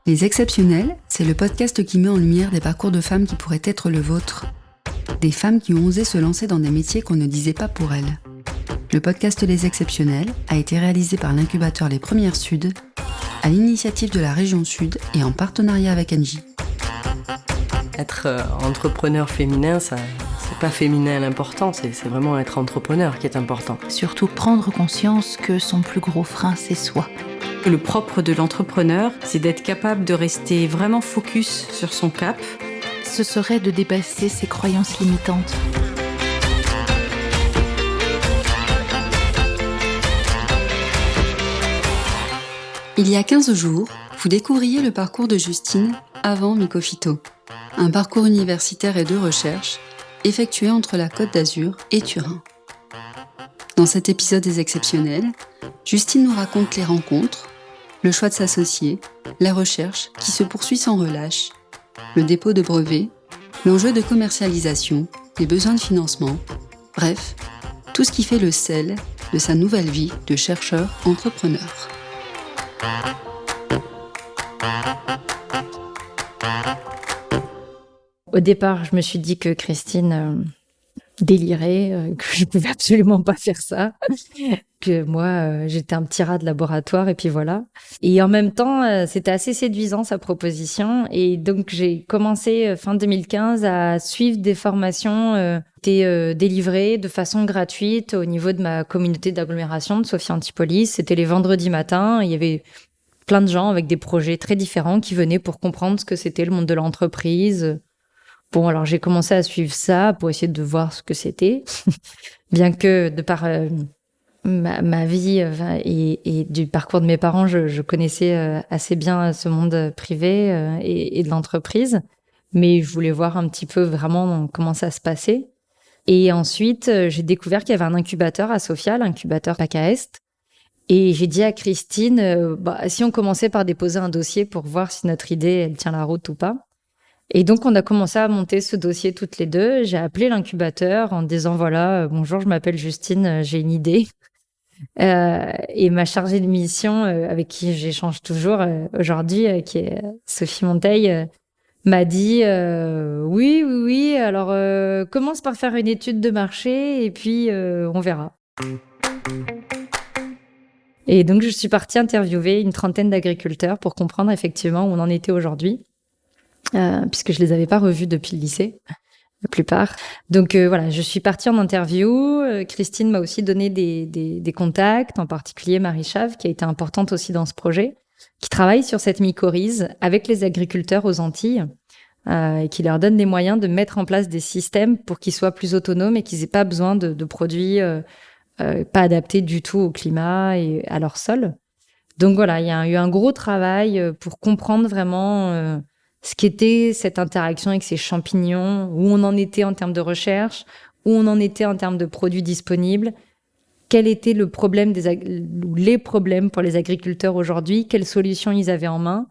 Les Exceptionnels, c'est le podcast qui met en lumière des parcours de femmes qui pourraient être le vôtre. Des femmes qui ont osé se lancer dans des métiers qu'on ne disait pas pour elles. Le podcast Les Exceptionnels a été réalisé par l'incubateur Les Premières Sud, à l'initiative de la région Sud et en partenariat avec Engie. Être entrepreneur féminin, c'est pas féminin l'important, c'est vraiment être entrepreneur qui est important. Surtout prendre conscience que son plus gros frein, c'est soi. Le propre de l'entrepreneur, c'est d'être capable de rester vraiment focus sur son cap. Ce serait de dépasser ses croyances limitantes. Il y a 15 jours, vous découvriez le parcours de Justine avant Mycophyto, un parcours universitaire et de recherche effectué entre la Côte d'Azur et Turin. Dans cet épisode des Exceptionnels, Justine nous raconte les rencontres, le choix de s'associer, la recherche qui se poursuit sans relâche, le dépôt de brevets, l'enjeu de commercialisation, les besoins de financement, bref, tout ce qui fait le sel de sa nouvelle vie de chercheur-entrepreneur. Au départ, je me suis dit que Christine délirait, que je pouvais absolument pas faire ça, que moi, j'étais un petit rat de laboratoire et puis voilà. Et en même temps, c'était assez séduisant sa proposition et donc j'ai commencé fin 2015 à suivre des formations qui étaient délivrées de façon gratuite au niveau de ma communauté d'agglomération de Sophia Antipolis. C'était les vendredis matins, il y avait plein de gens avec des projets très différents qui venaient pour comprendre ce que c'était le monde de l'entreprise. Bon, alors j'ai commencé à suivre ça pour essayer de voir ce que c'était, bien que de par ma vie et du parcours de mes parents, je connaissais assez bien ce monde privé et de l'entreprise, mais je voulais voir un petit peu vraiment comment ça se passait. Et ensuite, j'ai découvert qu'il y avait un incubateur à Sofia, l'incubateur PACA Est, et j'ai dit à Christine, si on commençait par déposer un dossier pour voir si notre idée, elle tient la route ou pas. Et donc, on a commencé à monter ce dossier toutes les deux. J'ai appelé l'incubateur en disant, voilà, bonjour, je m'appelle Justine, j'ai une idée. Et ma chargée de mission, avec qui j'échange toujours aujourd'hui, qui est Sophie Monteil, m'a dit, oui, alors commence par faire une étude de marché et puis on verra. Et donc, je suis partie interviewer une trentaine d'agriculteurs pour comprendre effectivement où on en était aujourd'hui. Puisque je les avais pas revus depuis le lycée, la plupart. Donc voilà, je suis partie en interview. Christine m'a aussi donné des contacts, en particulier Marie Chave, qui a été importante aussi dans ce projet, qui travaille sur cette mycorhize avec les agriculteurs aux Antilles et qui leur donne des moyens de mettre en place des systèmes pour qu'ils soient plus autonomes et qu'ils aient pas besoin de produits pas adaptés du tout au climat et à leur sol. Donc voilà, il y a eu un gros travail pour comprendre vraiment ce qu'était cette interaction avec ces champignons, où on en était en termes de recherche, où on en était en termes de produits disponibles, quel était le problème ou les problèmes pour les agriculteurs aujourd'hui, quelles solutions ils avaient en main,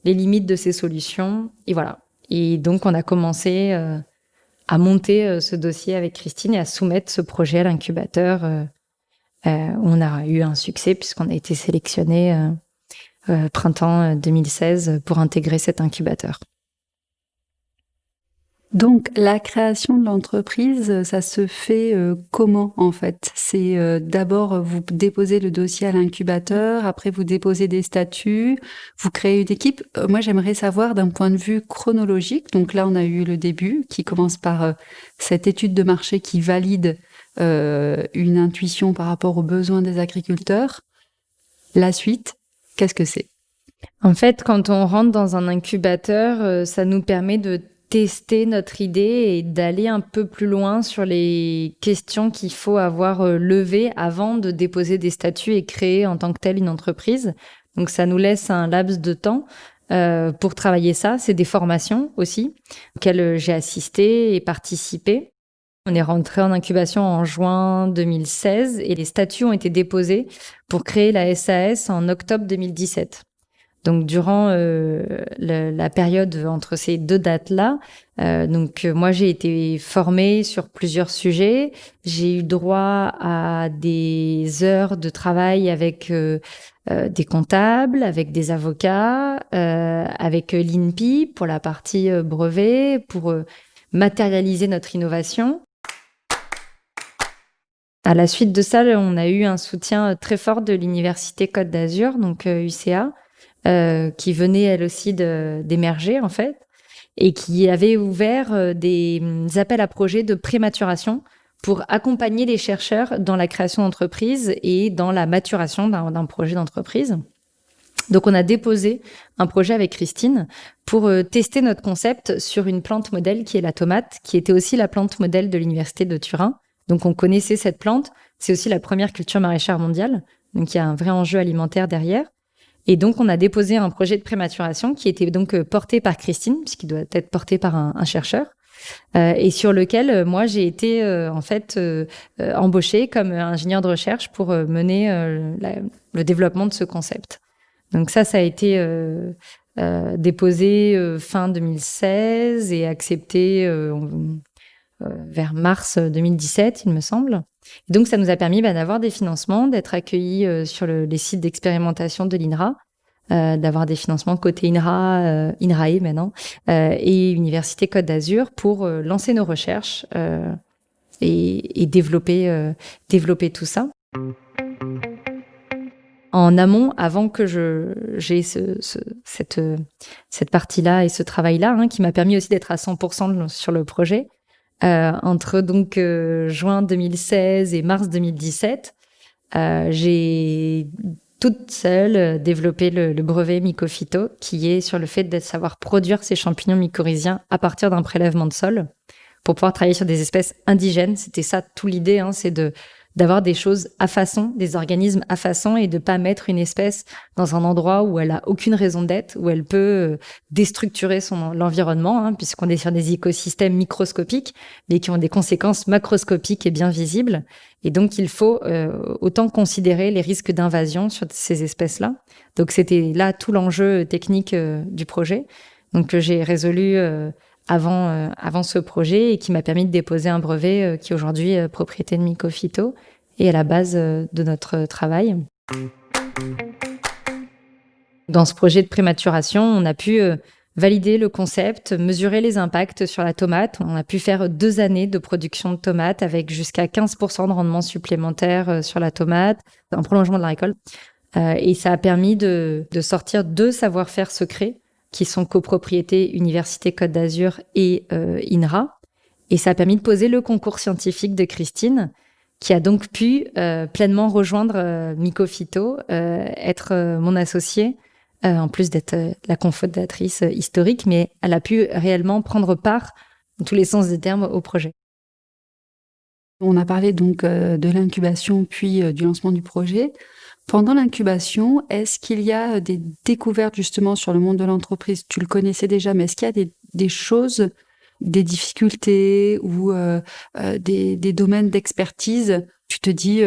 les limites de ces solutions, et voilà. Et donc, on a commencé à monter ce dossier avec Christine et à soumettre ce projet à l'incubateur. On a eu un succès puisqu'on a été sélectionné printemps 2016 pour intégrer cet incubateur. Donc, la création de l'entreprise, ça se fait comment en fait ? C'est d'abord vous déposez le dossier à l'incubateur, après vous déposez des statuts, vous créez une équipe. Moi, j'aimerais savoir d'un point de vue chronologique. Donc là, on a eu le début qui commence par cette étude de marché qui valide une intuition par rapport aux besoins des agriculteurs. La suite, qu'est-ce que c'est ? En fait, quand on rentre dans un incubateur, ça nous permet de tester notre idée et d'aller un peu plus loin sur les questions qu'il faut avoir levées avant de déposer des statuts et créer en tant que telle une entreprise. Donc, ça nous laisse un laps de temps pour travailler ça. C'est des formations aussi auxquelles j'ai assisté et participé. On est rentré en incubation en juin 2016 et les statuts ont été déposés pour créer la SAS en octobre 2017. Donc durant la période entre ces deux dates-là, moi j'ai été formée sur plusieurs sujets. J'ai eu droit à des heures de travail avec des comptables, avec des avocats, avec l'INPI pour la partie brevet, pour matérialiser notre innovation. À la suite de ça, on a eu un soutien très fort de l'Université Côte d'Azur, donc UCA, qui venait elle aussi d'émerger en fait, et qui avait ouvert des appels à projets de prématuration pour accompagner les chercheurs dans la création d'entreprise et dans la maturation d'un projet d'entreprise. Donc on a déposé un projet avec Christine pour tester notre concept sur une plante modèle qui est la tomate, qui était aussi la plante modèle de l'Université de Turin. Donc on connaissait cette plante, c'est aussi la première culture maraîchère mondiale, donc il y a un vrai enjeu alimentaire derrière. Et donc, on a déposé un projet de prématuration qui était donc porté par Christine, puisqu'il doit être porté par un chercheur, et sur lequel moi j'ai été embauchée comme ingénieure de recherche pour mener le développement de ce concept. Donc ça a été déposé fin 2016 et accepté vers mars 2017, il me semble. Et donc, ça nous a permis d'avoir des financements, d'être accueillis sur les sites d'expérimentation de l'INRA, d'avoir des financements côté INRAE maintenant, et Université Côte d'Azur pour lancer nos recherches et développer tout ça. En amont, avant que j'ai cette partie-là et ce travail-là, qui m'a permis aussi d'être à 100% sur le projet, entre donc juin 2016 et mars 2017, j'ai toute seule développé le brevet Mycophyto, qui est sur le fait de savoir produire ces champignons mycorhiziens à partir d'un prélèvement de sol pour pouvoir travailler sur des espèces indigènes. C'était ça, tout l'idée, c'est d'avoir des choses à façon, des organismes à façon, et de pas mettre une espèce dans un endroit où elle a aucune raison d'être, où elle peut déstructurer l'environnement, puisqu'on est sur des écosystèmes microscopiques, mais qui ont des conséquences macroscopiques et bien visibles. Et donc, il faut autant considérer les risques d'invasion sur ces espèces-là. Donc, c'était là tout l'enjeu technique du projet. Donc, j'ai résolu avant ce projet, et qui m'a permis de déposer un brevet qui est aujourd'hui propriété de Mycophyto et à la base de notre travail. Dans ce projet de prématuration, on a pu valider le concept, mesurer les impacts sur la tomate. On a pu faire 2 années de production de tomates avec jusqu'à 15% de rendement supplémentaire sur la tomate, en prolongement de la récolte. Et ça a permis de sortir 2 savoir-faire secrets qui sont copropriétés Université Côte d'Azur et INRA. Et ça a permis de poser le concours scientifique de Christine, qui a donc pu pleinement rejoindre Mycophyto, être mon associée, en plus d'être la cofondatrice historique, mais elle a pu réellement prendre part, dans tous les sens des termes, au projet. On a parlé donc de l'incubation puis du lancement du projet. Pendant l'incubation, est-ce qu'il y a des découvertes justement sur le monde de l'entreprise? Tu le connaissais déjà, mais est-ce qu'il y a des choses, des difficultés ou des domaines d'expertise? Tu te dis,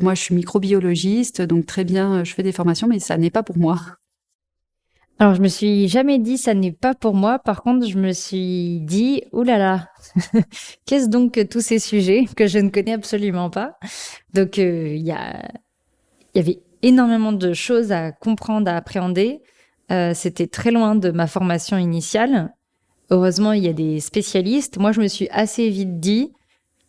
moi je suis microbiologiste, donc très bien, je fais des formations, mais ça n'est pas pour moi. Alors, je me suis jamais dit ça n'est pas pour moi. Par contre, je me suis dit, oulala, qu'est-ce donc que tous ces sujets que je ne connais absolument pas? Donc, il y avait énormément de choses à comprendre, à appréhender. C'était très loin de ma formation initiale. Heureusement, il y a des spécialistes. Moi, je me suis assez vite dit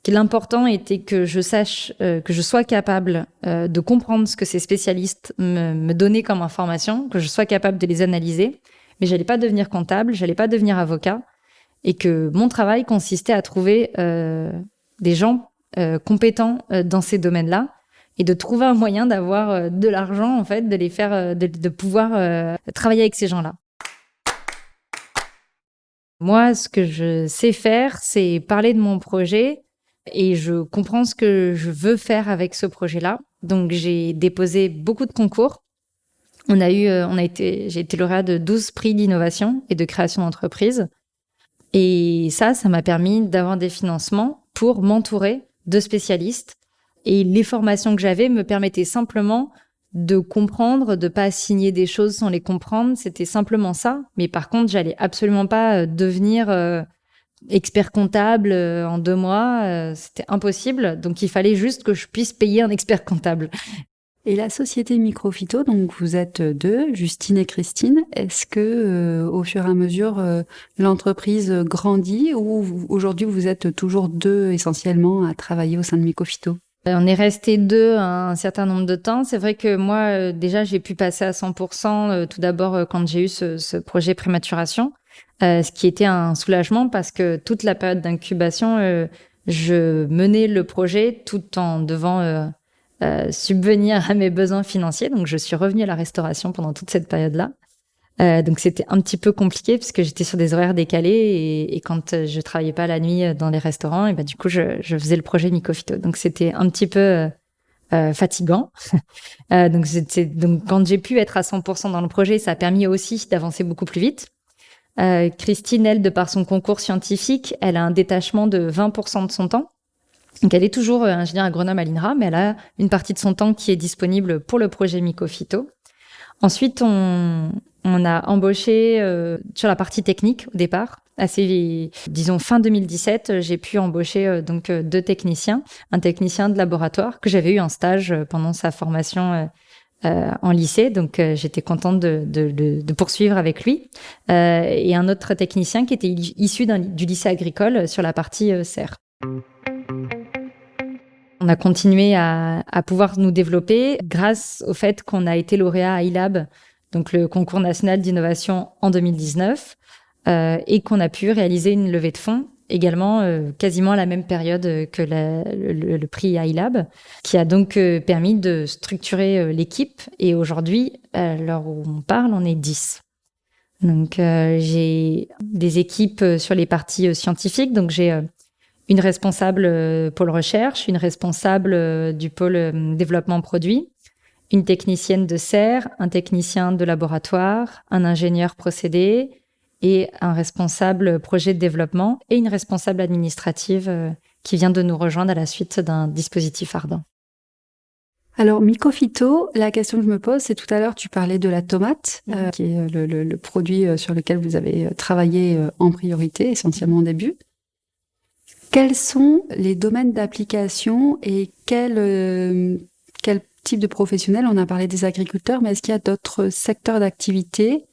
que l'important était que je sache, que je sois capable de comprendre ce que ces spécialistes me donnaient comme information, que je sois capable de les analyser. Mais j'allais pas devenir comptable, j'allais pas devenir avocat, et que mon travail consistait à trouver des gens compétents dans ces domaines-là, et de trouver un moyen d'avoir de l'argent, en fait, de les faire, de pouvoir travailler avec ces gens-là. Moi, ce que je sais faire, c'est parler de mon projet, et je comprends ce que je veux faire avec ce projet-là. Donc, j'ai déposé beaucoup de concours. J'ai été lauréat de 12 prix d'innovation et de création d'entreprise. Et ça m'a permis d'avoir des financements pour m'entourer de spécialistes. Et les formations que j'avais me permettaient simplement de comprendre, de pas signer des choses sans les comprendre. C'était simplement ça. Mais par contre, j'allais absolument pas devenir expert comptable en 2 mois. C'était impossible. Donc, il fallait juste que je puisse payer un expert comptable. Et la société Microphyto, donc vous êtes 2, Justine et Christine. Est-ce que, au fur et à mesure, l'entreprise grandit ou aujourd'hui vous êtes toujours 2 essentiellement à travailler au sein de Microphyto? On est resté 2 un certain nombre de temps. C'est vrai que moi, déjà, j'ai pu passer à 100% tout d'abord quand j'ai eu ce projet prématuration, ce qui était un soulagement parce que toute la période d'incubation, je menais le projet tout en devant subvenir à mes besoins financiers. Donc, je suis revenue à la restauration pendant toute cette période-là. Donc, c'était un petit peu compliqué parce que j'étais sur des horaires décalés et quand je travaillais pas la nuit dans les restaurants, et ben du coup, je faisais le projet Microphyto. Donc, c'était un petit peu fatigant. Donc, quand j'ai pu être à 100% dans le projet, ça a permis aussi d'avancer beaucoup plus vite. Christine, elle, de par son concours scientifique, elle a un détachement de 20% de son temps. Donc, elle est toujours ingénieure agronome à l'INRA, mais elle a une partie de son temps qui est disponible pour le projet Microphyto. Ensuite, on a embauché sur la partie technique au départ. Disons fin 2017, j'ai pu embaucher donc 2 techniciens, un technicien de laboratoire que j'avais eu en stage pendant sa formation en lycée, donc j'étais contente de poursuivre avec lui, et un autre technicien qui était issu du lycée agricole sur la partie serre. On a continué à pouvoir nous développer grâce au fait qu'on a été lauréat à iLab, donc le concours national d'innovation en 2019, et qu'on a pu réaliser une levée de fonds également quasiment à la même période que le prix iLab, qui a donc permis de structurer l'équipe. Et aujourd'hui, à l'heure où on parle, on est 10. Donc j'ai des équipes sur les parties scientifiques, donc j'ai une responsable pôle recherche, une responsable du pôle développement produit, une technicienne de serre, un technicien de laboratoire, un ingénieur procédé et un responsable projet de développement et une responsable administrative qui vient de nous rejoindre à la suite d'un dispositif ardent. Alors, Microphyto, la question que je me pose, c'est tout à l'heure, tu parlais de la tomate, qui est le produit sur lequel vous avez travaillé en priorité, essentiellement au début. Quels sont les domaines d'application et quel type de professionnels? On a parlé des agriculteurs, mais est-ce qu'il y a d'autres secteurs d'activité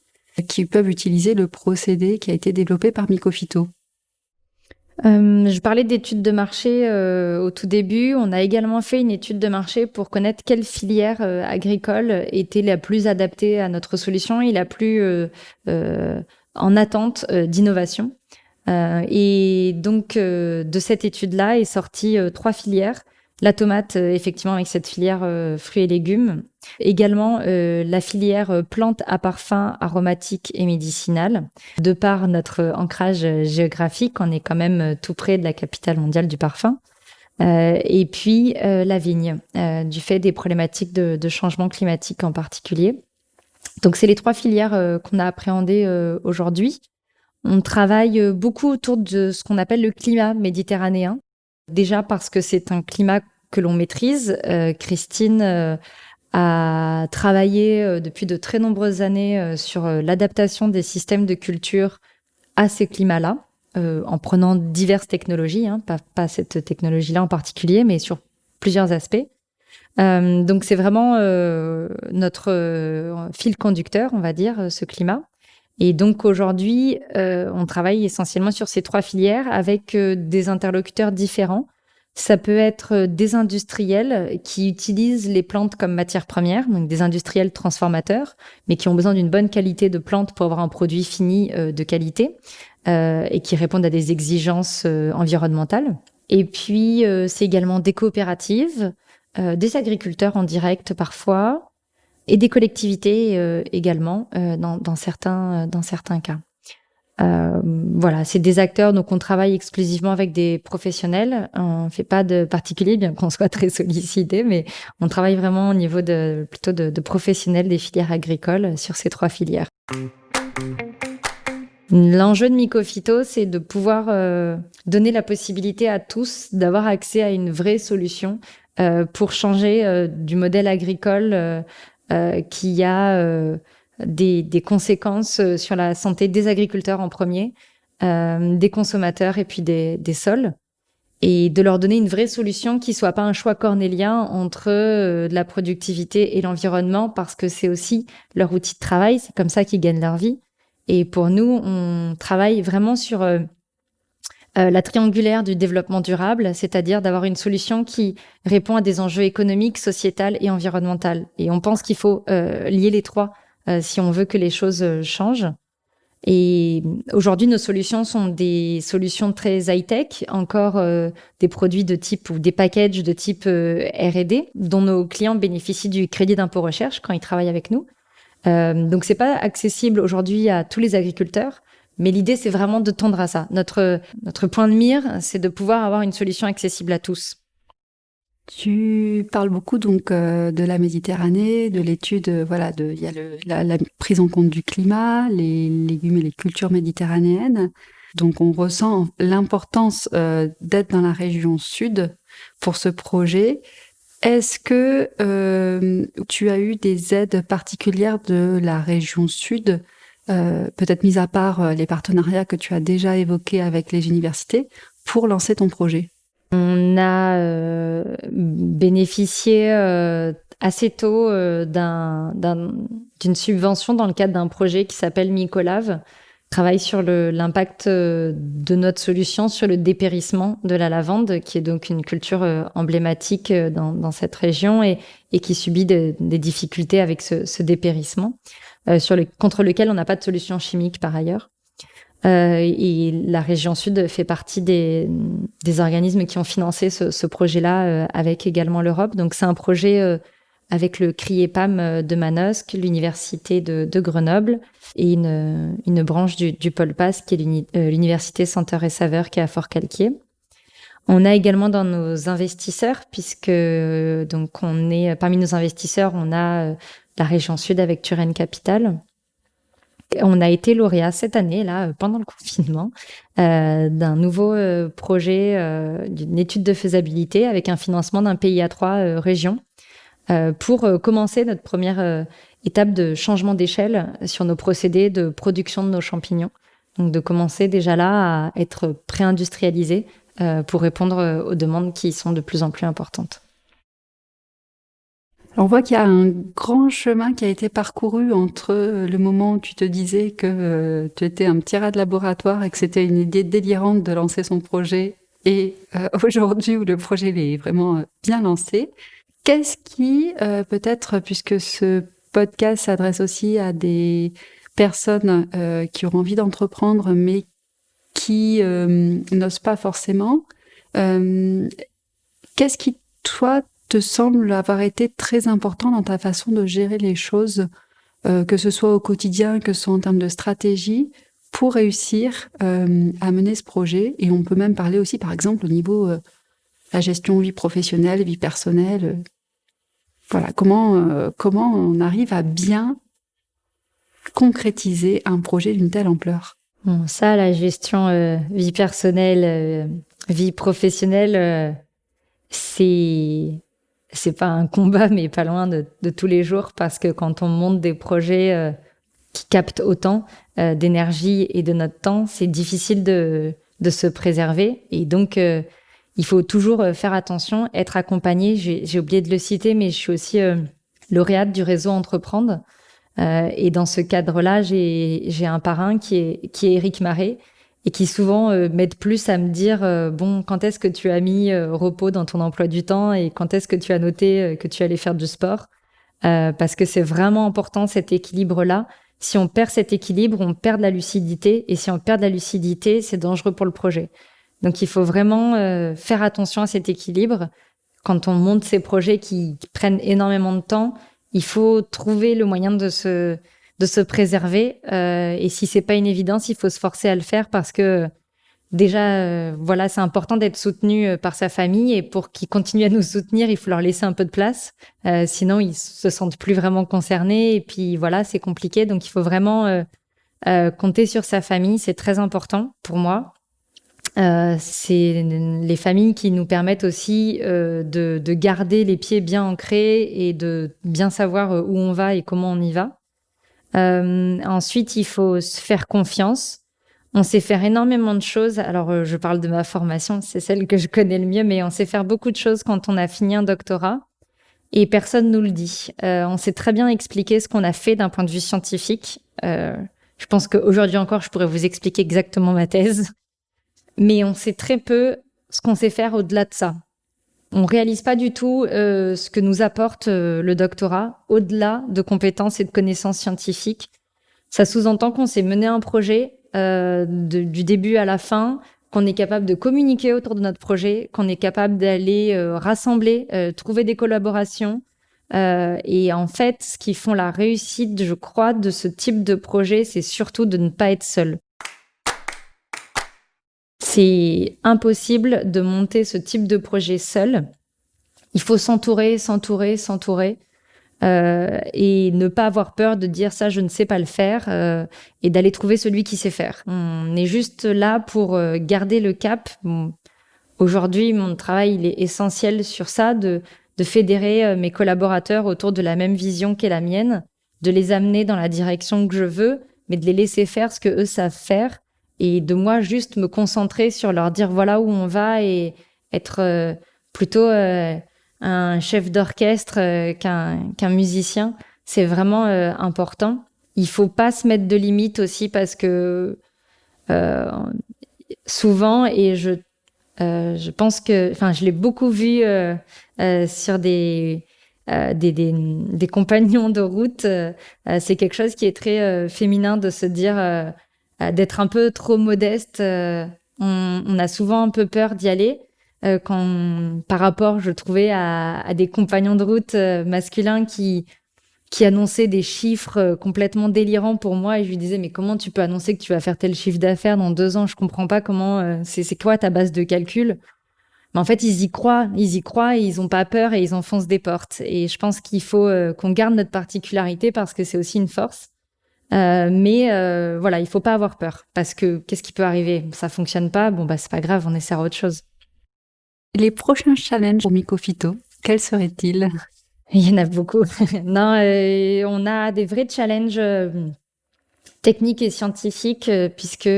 qui peuvent utiliser le procédé qui a été développé par Microphyto? Je parlais d'études de marché au tout début. On a également fait une étude de marché pour connaître quelle filière agricole était la plus adaptée à notre solution et la plus en attente d'innovation. Et donc, de cette étude-là est sortie 3 filières. La tomate, effectivement, avec cette filière fruits et légumes. Également, la filière plantes à parfum aromatique et médicinale. De par notre ancrage géographique, on est quand même tout près de la capitale mondiale du parfum. Et puis, la vigne, du fait des problématiques de changement climatique en particulier. Donc, c'est les 3 filières qu'on a appréhendées aujourd'hui. On travaille beaucoup autour de ce qu'on appelle le climat méditerranéen. Déjà parce que c'est un climat que l'on maîtrise. Christine a travaillé depuis de très nombreuses années sur l'adaptation des systèmes de culture à ces climats-là, en prenant diverses technologies, pas cette technologie-là en particulier, mais sur plusieurs aspects. Donc c'est vraiment notre fil conducteur, on va dire, ce climat. Et donc aujourd'hui, on travaille essentiellement sur ces 3 filières avec des interlocuteurs différents. Ça peut être des industriels qui utilisent les plantes comme matière première, donc des industriels transformateurs, mais qui ont besoin d'une bonne qualité de plantes pour avoir un produit fini de qualité et qui répondent à des exigences environnementales. Et puis, c'est également des coopératives, des agriculteurs en direct parfois, et des collectivités également dans certains cas. Voilà, c'est des acteurs, donc on travaille exclusivement avec des professionnels. On ne fait pas de particuliers, bien qu'on soit très sollicité, mais on travaille vraiment au niveau plutôt de professionnels des filières agricoles sur ces 3 filières. L'enjeu de Microphyto, c'est de pouvoir donner la possibilité à tous d'avoir accès à une vraie solution pour changer du modèle agricole qui a des conséquences sur la santé des agriculteurs en premier, des consommateurs et puis des sols, et de leur donner une vraie solution qui soit pas un choix cornélien entre de la productivité et l'environnement, parce que c'est aussi leur outil de travail, c'est comme ça qu'ils gagnent leur vie. Et pour nous, on travaille vraiment sur la triangulaire du développement durable, c'est-à-dire d'avoir une solution qui répond à des enjeux économiques, sociétals et environnementaux. Et on pense qu'il faut lier les trois si on veut que les choses changent. Et aujourd'hui, nos solutions sont des solutions très high-tech, encore des produits de type ou des packages de type R&D, dont nos clients bénéficient du crédit d'impôt recherche quand ils travaillent avec nous. Donc, c'est pas accessible aujourd'hui à tous les agriculteurs, mais l'idée, c'est vraiment de tendre à ça. Notre point de mire, c'est de pouvoir avoir une solution accessible à tous. Tu parles beaucoup donc de la Méditerranée, de l'étude, il y a la prise en compte du climat, les légumes et les cultures méditerranéennes. Donc on ressent l'importance d'être dans la région sud pour ce projet. Est-ce que tu as eu des aides particulières de la région sud, peut-être mis à part les partenariats que tu as déjà évoqués avec les universités, pour lancer ton projet ? On a bénéficié assez tôt d'une subvention dans le cadre d'un projet qui s'appelle Mycolave, travaille sur l'impact de notre solution sur le dépérissement de la lavande, qui est donc une culture emblématique dans cette région et qui subit des difficultés avec ce dépérissement, contre lequel on n'a pas de solution chimique par ailleurs. Et la région sud fait partie des organismes qui ont financé ce projet-là avec également l'Europe. Donc c'est un projet avec le CRIEPAM de Manosque, l'université de Grenoble et une branche du Pôle PAS qui est l'université Senteur et Saveur qui est à Fort-Calquier. On a également dans nos investisseurs, puisque donc on est parmi nos investisseurs, on a la région sud avec Turenne Capital. On a été lauréat cette année, là, pendant le confinement, d'un nouveau projet, d'une étude de faisabilité avec un financement d'un PIA3 région pour commencer notre première étape de changement d'échelle sur nos procédés de production de nos champignons. Donc, de commencer déjà là à être pré-industrialisé pour répondre aux demandes qui sont de plus en plus importantes. On voit qu'il y a un grand chemin qui a été parcouru entre le moment où tu te disais que tu étais un petit rat de laboratoire et que c'était une idée délirante de lancer son projet et aujourd'hui où le projet est vraiment bien lancé. Qu'est-ce qui, peut-être, puisque ce podcast s'adresse aussi à des personnes qui auront envie d'entreprendre mais qui n'osent pas forcément, qu'est-ce qui, toi, te semble avoir été très important dans ta façon de gérer les choses, que ce soit au quotidien, que ce soit en termes de stratégie, pour réussir à mener ce projet? Et on peut même parler aussi, par exemple, au niveau la gestion vie professionnelle, vie personnelle. Voilà, comment on arrive à bien concrétiser un projet d'une telle ampleur? Bon, ça, la gestion vie personnelle, vie professionnelle, c'est pas un combat, mais pas loin de tous les jours, parce que quand on monte des projets qui captent autant d'énergie et de notre temps, c'est difficile de se préserver. Et donc, il faut toujours faire attention, être accompagné. J'ai oublié de le citer, mais je suis aussi lauréate du réseau Entreprendre. Et dans ce cadre-là, j'ai un parrain qui est Éric Marais, et qui souvent m'aide plus à me dire bon, quand est-ce que tu as mis repos dans ton emploi du temps et quand est-ce que tu as noté que tu allais faire du sport, parce que c'est vraiment important cet équilibre-là. Si on perd cet équilibre, on perd de la lucidité, et si on perd de la lucidité, c'est dangereux pour le projet. Donc il faut vraiment faire attention à cet équilibre. Quand on monte ces projets qui prennent énormément de temps, il faut trouver le moyen de se préserver, et si c'est pas une évidence, il faut se forcer à le faire, parce que déjà, voilà, c'est important d'être soutenu par sa famille, et pour qu'ils continuent à nous soutenir, il faut leur laisser un peu de place, sinon ils se sentent plus vraiment concernés, et puis voilà, c'est compliqué. Donc il faut vraiment compter sur sa famille, c'est très important pour moi. C'est les familles qui nous permettent aussi de garder les pieds bien ancrés et de bien savoir où on va et comment on y va. Ensuite, il faut se faire confiance. On sait faire énormément de choses. Alors, je parle de ma formation, c'est celle que je connais le mieux, mais on sait faire beaucoup de choses quand on a fini un doctorat et personne nous le dit. On sait très bien expliquer ce qu'on a fait d'un point de vue scientifique. Je pense qu'aujourd'hui encore, je pourrais vous expliquer exactement ma thèse, mais on sait très peu ce qu'on sait faire au-delà de ça. On réalise pas du tout ce que nous apporte le doctorat au-delà de compétences et de connaissances scientifiques. Ça sous-entend qu'on sait mener un projet du début à la fin, qu'on est capable de communiquer autour de notre projet, qu'on est capable d'aller rassembler, trouver des collaborations. Et en fait, ce qui font la réussite, je crois, de ce type de projet, c'est surtout de ne pas être seul. C'est impossible de monter ce type de projet seul. Il faut s'entourer et ne pas avoir peur de dire ça, je ne sais pas le faire et d'aller trouver celui qui sait faire. On est juste là pour garder le cap. Bon, aujourd'hui, mon travail, il est essentiel sur ça, de fédérer mes collaborateurs autour de la même vision qu'est la mienne, de les amener dans la direction que je veux, mais de les laisser faire ce que eux savent faire et de moi juste me concentrer sur leur dire voilà où on va et être plutôt un chef d'orchestre qu'un musicien. C'est vraiment important. Il faut pas se mettre de limites aussi parce que souvent, et je pense que, enfin, je l'ai beaucoup vu sur des compagnons de route. C'est quelque chose qui est très féminin de se dire d'être un peu trop modeste. On a souvent un peu peur d'y aller. Par rapport, je trouvais, à des compagnons de route masculins qui annonçaient des chiffres complètement délirants pour moi, et je lui disais mais comment tu peux annoncer que tu vas faire tel chiffre d'affaires dans 2 ans? Je comprends pas comment, c'est quoi ta base de calcul? Mais en fait, ils y croient, et ils ont pas peur et ils enfoncent des portes. Et je pense qu'il faut qu'on garde notre particularité parce que c'est aussi une force. Mais voilà, il faut pas avoir peur parce que qu'est-ce qui peut arriver? Ça fonctionne pas, bon bah c'est pas grave, on essaiera autre chose. Les prochains challenges pour Mycophyto, quels seraient-ils? Il y en a beaucoup. Non, on a des vrais challenges techniques et scientifiques puisque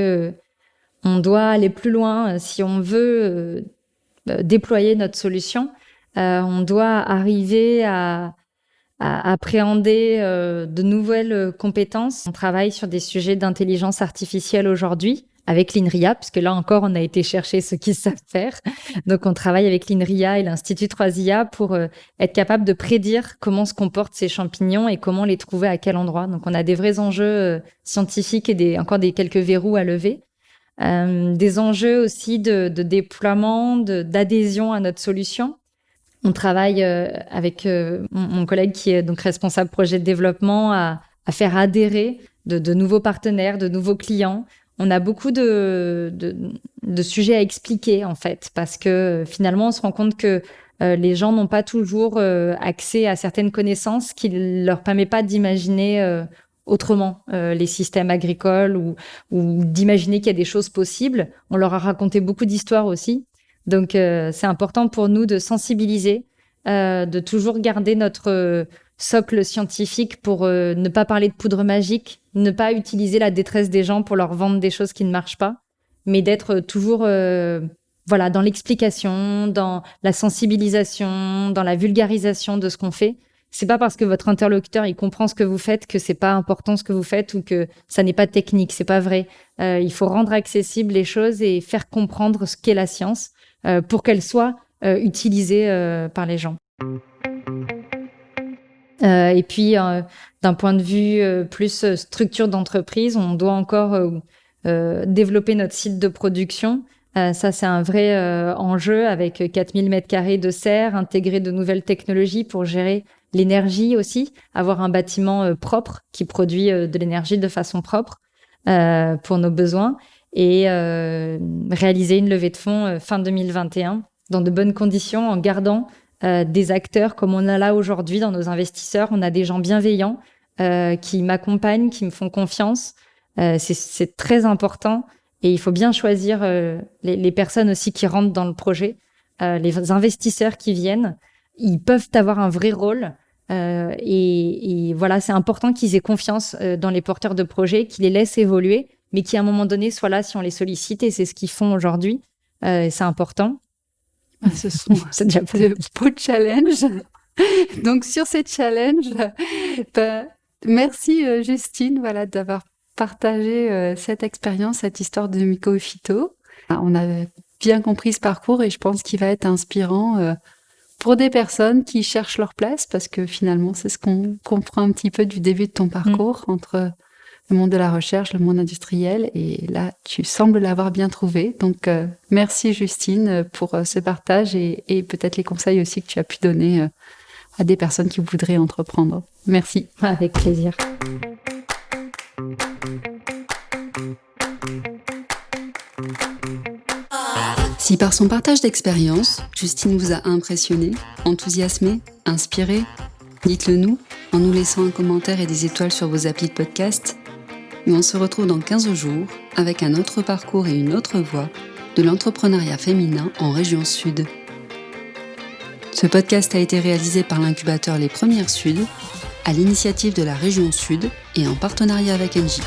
on doit aller plus loin. Si on veut déployer notre solution, on doit arriver à appréhender de nouvelles compétences. On travaille sur des sujets d'intelligence artificielle aujourd'hui avec l'INRIA, puisque là encore, on a été chercher ceux qui savent faire. Donc, on travaille avec l'INRIA et l'Institut 3IA pour être capable de prédire comment se comportent ces champignons et comment les trouver à quel endroit. Donc, on a des vrais enjeux scientifiques et encore quelques verrous à lever. Des enjeux aussi de déploiement, d'adhésion à notre solution. On travaille avec mon collègue qui est donc responsable projet de développement à faire adhérer de nouveaux partenaires, de nouveaux clients. On a beaucoup de sujets à expliquer, en fait, parce que finalement, on se rend compte que les gens n'ont pas toujours accès à certaines connaissances qui ne leur permettent pas d'imaginer autrement les systèmes agricoles ou d'imaginer qu'il y a des choses possibles. On leur a raconté beaucoup d'histoires aussi. Donc, c'est important pour nous de sensibiliser, de toujours garder notre socle scientifique pour ne pas parler de poudre magique, ne pas utiliser la détresse des gens pour leur vendre des choses qui ne marchent pas, mais d'être toujours dans l'explication, dans la sensibilisation, dans la vulgarisation de ce qu'on fait. C'est pas parce que votre interlocuteur il comprend ce que vous faites que c'est pas important ce que vous faites ou que ça n'est pas technique, c'est pas vrai. Il faut rendre accessibles les choses et faire comprendre ce qu'est la science pour qu'elle soit utilisée par les gens. Et puis, d'un point de vue plus structure d'entreprise, on doit encore développer notre site de production. Ça, c'est un vrai enjeu avec 4000 m² de serre, intégrer de nouvelles technologies pour gérer l'énergie aussi, avoir un bâtiment propre qui produit de l'énergie de façon propre pour nos besoins et réaliser une levée de fonds fin 2021 dans de bonnes conditions en gardant des acteurs comme on a là aujourd'hui dans nos investisseurs. On a des gens bienveillants qui m'accompagnent, qui me font confiance. C'est très important Et il faut bien choisir les personnes aussi qui rentrent dans le projet. Les investisseurs qui viennent, ils peuvent avoir un vrai rôle. Et voilà, c'est important qu'ils aient confiance dans les porteurs de projets, qu'ils les laissent évoluer, mais qui à un moment donné soient là si on les sollicite. Et c'est ce qu'ils font aujourd'hui. C'est important. Ce sont C'est déjà de beaux challenges. Donc sur ces challenges, merci Justine d'avoir partagé cette expérience, cette histoire de Miko et Phyto. On a bien compris ce parcours et je pense qu'il va être inspirant pour des personnes qui cherchent leur place, parce que finalement c'est ce qu'on comprend un petit peu du début de ton parcours entre le monde de la recherche, le monde industriel, et là tu sembles l'avoir bien trouvé. Donc merci Justine pour ce partage et peut-être les conseils aussi que tu as pu donner à des personnes qui voudraient entreprendre. Merci. Avec plaisir. Si par son partage d'expérience, Justine vous a impressionné, enthousiasmé, inspiré, dites-le nous en nous laissant un commentaire et des étoiles sur vos applis de podcast. Et on se retrouve dans 15 jours avec un autre parcours et une autre voie de l'entrepreneuriat féminin en région Sud. Ce podcast a été réalisé par l'incubateur Les Premières Sud, à l'initiative de la région Sud et en partenariat avec Engie.